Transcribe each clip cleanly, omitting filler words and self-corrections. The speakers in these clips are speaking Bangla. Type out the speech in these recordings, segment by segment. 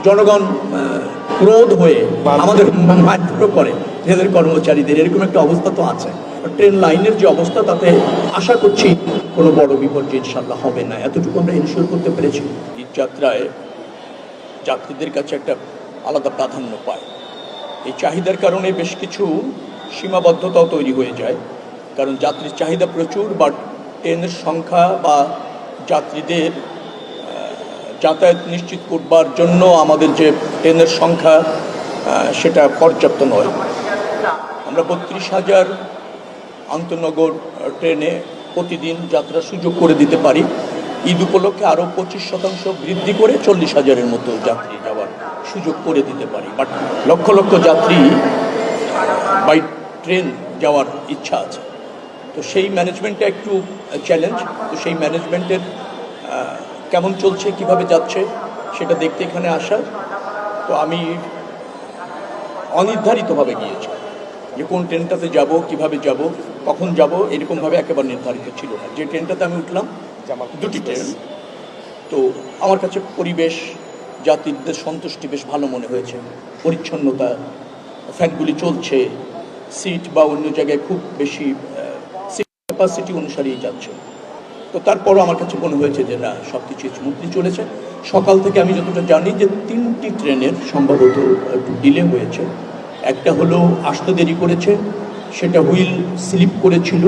জনগণ ক্রোধ হয়ে আমাদের মারধর করে ট্রেনের কর্মচারীদের, এরকম একটা অবস্থা তো আছে। ট্রেন লাইনের যে অবস্থা, তাতে আশা করছি কোনো বড় বিপর্যয় ইনশাল্লাহ হবে না, এতটুকু আমরা এনশিওর করতে পেরেছি। এই যাত্রায় যাত্রীদের কাছে একটা আলাদা প্রাধান্য পায়। এই চাহিদার কারণে বেশ কিছু সীমাবদ্ধতাও তৈরি হয়ে যায়, কারণ যাত্রীর চাহিদা প্রচুর, বাট ট্রেনের সংখ্যা বা যাত্রীদের যাতায়াত নিশ্চিত করবার জন্য আমাদের যে ট্রেনের সংখ্যা সেটা পর্যাপ্ত নয়। আমরা 32,000 আন্তনগর ট্রেনে প্রতিদিন যাত্রার সুযোগ করে দিতে পারি। ঈদ উপলক্ষে আরও 25% বৃদ্ধি করে 40,000-এর মতো যাত্রী যাওয়ার সুযোগ করে দিতে পারি। বাট লক্ষ লক্ষ যাত্রী বাই ট্রেন যাওয়ার ইচ্ছা আছে, তো সেই ম্যানেজমেন্টটা একটু চ্যালেঞ্জ। তো সেই ম্যানেজমেন্টের কেমন চলছে, কিভাবে যাচ্ছে সেটা দেখতে এখানে আসা। তো আমি অনির্ধারিতভাবে গিয়েছি যে কোন ট্রেনটাতে যাব, কিভাবে যাব, কখন যাব, এরকমভাবে একেবারে নির্ধারিত ছিল না। যে ট্রেনটাতে আমি উঠলাম, দুটি ট্রেন, তো আমার কাছে পরিবেশ, যাত্রীদের সন্তুষ্টি বেশ ভালো মনে হয়েছে। পরিচ্ছন্নতা, ফ্যানগুলি চলছে, সিট বা অন্য জায়গায় খুব বেশি সিট ক্যাপাসিটি অনুসারেই যাচ্ছে। তো তারপরও আমার কাছে মনে হয়েছে যে না, সব কিছু স্মুথলি চলেছে। সকাল থেকে আমি যতটা জানি যে 3টি ট্রেনের সম্ভবত একটু ডিলে হয়েছে। একটা হলো আসতে দেরি করেছে, সেটা হুইল স্লিপ করেছিল,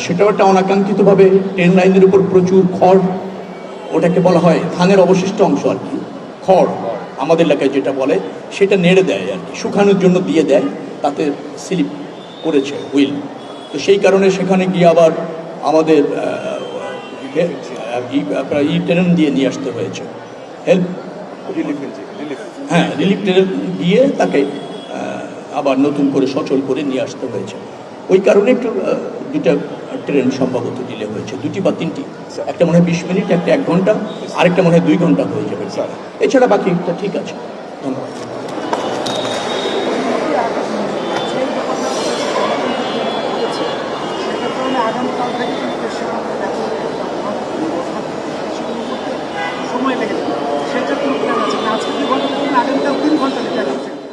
সেটাও একটা অনাকাঙ্ক্ষিতভাবে ট্রেন লাইনের উপর প্রচুর খড়, ওটাকে বলা হয় ধানের অবশিষ্ট অংশ আর কি, খড় আমাদের এলাকায় যেটা বলে, সেটা নেড়ে দেয় আর কি, শুকানোর জন্য দিয়ে দেয়, তাতে স্লিপ করেছে হুইল। তো সেই কারণে সেখানে গিয়ে আবার আমাদের ট্রেন দিয়ে নিয়ে আসতে হয়েছে, রিলিফ ট্রেন দিয়ে তাকে আবার নতুন করে সচল করে নিয়ে আসতে হয়েছে। ওই কারণে একটু দুটা ট্রেন সম্ভবত ডিলে হয়েছে, 2টি বা 3টি। একটা মনে হয় 20 মিনিট, একটা 1 ঘন্টা, আরেকটা মনে হয় 2 ঘন্টা হয়ে যাবে। এছাড়া বাকিটা ঠিক আছে। ধন্যবাদ।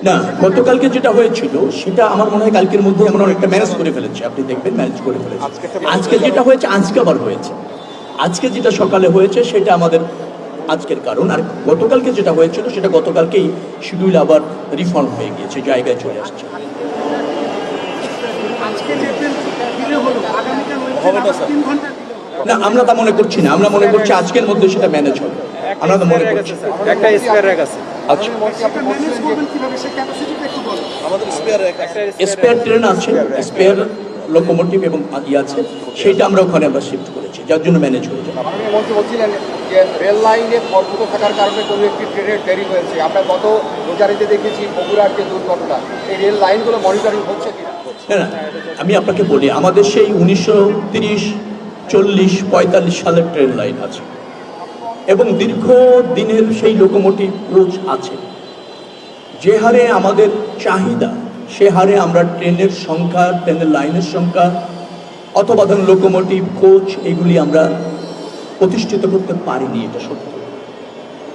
না, গতকালকে যেটা হয়েছিল সেটা আমার মনে হয় কালকের মধ্যে আমরা অনেকটা ম্যানেজ করে ফেলেছি, আপনি দেখবেন ম্যানেজ করে ফেলেছি। আজকে যেটা হয়েছে, আজকে আবার হয়েছে, আজকে যেটা সকালে হয়েছে সেটা আমাদের আজকের কারণ। আর গতকালকে যেটা হয়েছিল সেটা গতকালকেই শিডিউল আবার রিফর্ম হয়ে গিয়েছে, জায়গায় চলে আসছে। না, আমরা তা মনে করছি না, আমরা মনে করছি আজকের মধ্যে সেটা ম্যানেজ হবে, আমরা তো মনে করছি। একটা স্পেয়ার র্যাক আছে, আচ্ছা, স্পেয়ার ট্রেন আছে, স্পেয়ার লোকোমোটিভ এবং আদি আছে, সেইটা আমরা ওখানে আমরা শিফট করেছি, যার জন্য ম্যানেজ হয়ে যায়। মন্ত্রী বলছিলেন যে রেল লাইনে খড়কুটো থাকার কারণে কোনো একটি ট্রেনের দেরি হয়েছে। আমরা গত রোজারিতে দেখেছি বগুড়ার যে দুর্ঘটনা, এই রেল লাইনগুলো মনিটরিং হচ্ছে কিনা? না, আমি আপনাকে বলি, আমাদের সেই 1930, 40, 45 সালের ট্রেন লাইন আছে এবং দীর্ঘ দিনের সেই লোকোমোটিভ রোজ আছে। যে হারে আমাদের চাহিদা, সে হারে আমরা ট্রেনের সংখ্যা, ট্রেনের লাইনের সংখ্যা অথবা ধরুন লোকোমোটিভ, কোচ, এগুলি আমরা প্রতিষ্ঠিত করতে পারিনি, এটা সত্য।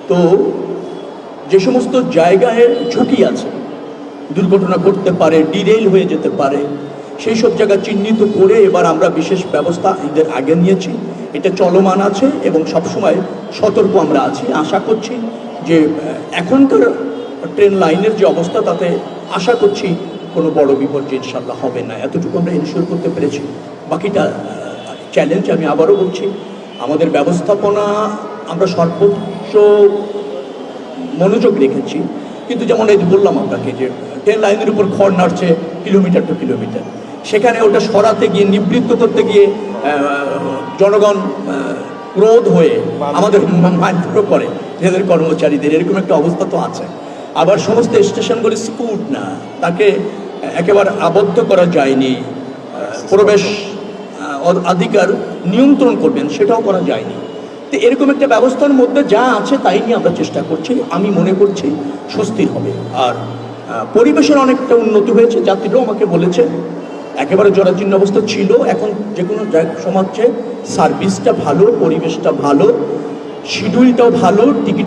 তো যে সমস্ত জায়গায় ঝুঁকি আছে, দুর্ঘটনা ঘটতে পারে, ডিরেল হয়ে যেতে পারে, সেই সব জায়গা চিহ্নিত করে এবার আমরা বিশেষ ব্যবস্থা ঈদের আগে নিয়েছি। এটা চলমান আছে এবং সবসময় সতর্ক আমরা আছি। আশা করছি যে এখনকার ট্রেন লাইনের যে অবস্থা, তাতে আশা করছি কোনো বড় বিপর্যয় ইনশাল্লাহ হবে না, এতটুকু আমরা এনশিওর করতে পেরেছি। বাকিটা চ্যালেঞ্জ। আমি আবারও বলছি, আমাদের ব্যবস্থাপনা আমরা সর্বোচ্চ মনোযোগ রেখেছি, কিন্তু যেমন এই বললাম আপনাকে যে ট্রেন লাইনের উপর খড় নাড়ছে কিলোমিটার টু কিলোমিটার, সেখানে ওটা সরাতে গিয়ে, নিবৃত্ত করতে গিয়ে জনগণ ক্রোধ হয়ে আমাদের মারধর করে ট্রেনের কর্মচারীদের, এরকম একটা অবস্থা তো আছে। আবার সমস্ত স্টেশনগুলি সিকিউর না, তাকে একেবারে আবদ্ধ করা যায়নি, প্রবেশ অধিকার নিয়ন্ত্রণ করবেন সেটাও করা যায়নি। তো এরকম একটা ব্যবস্থার মধ্যে যা আছে তাই নিয়ে আমরা চেষ্টা করছি, আমি মনে করছি স্বস্তির হবে। আর পরিবেশের অনেকটা উন্নতি হয়েছে, যাত্রীরাও আমাকে বলেছে একেবারে জরাজীর্ণ অবস্থা ছিল, এখন যে কোনো সমাজে সার্ভিসটা ভালো, পরিবেশটা ভালো, শিডিউলটাও ভালো, টিকিট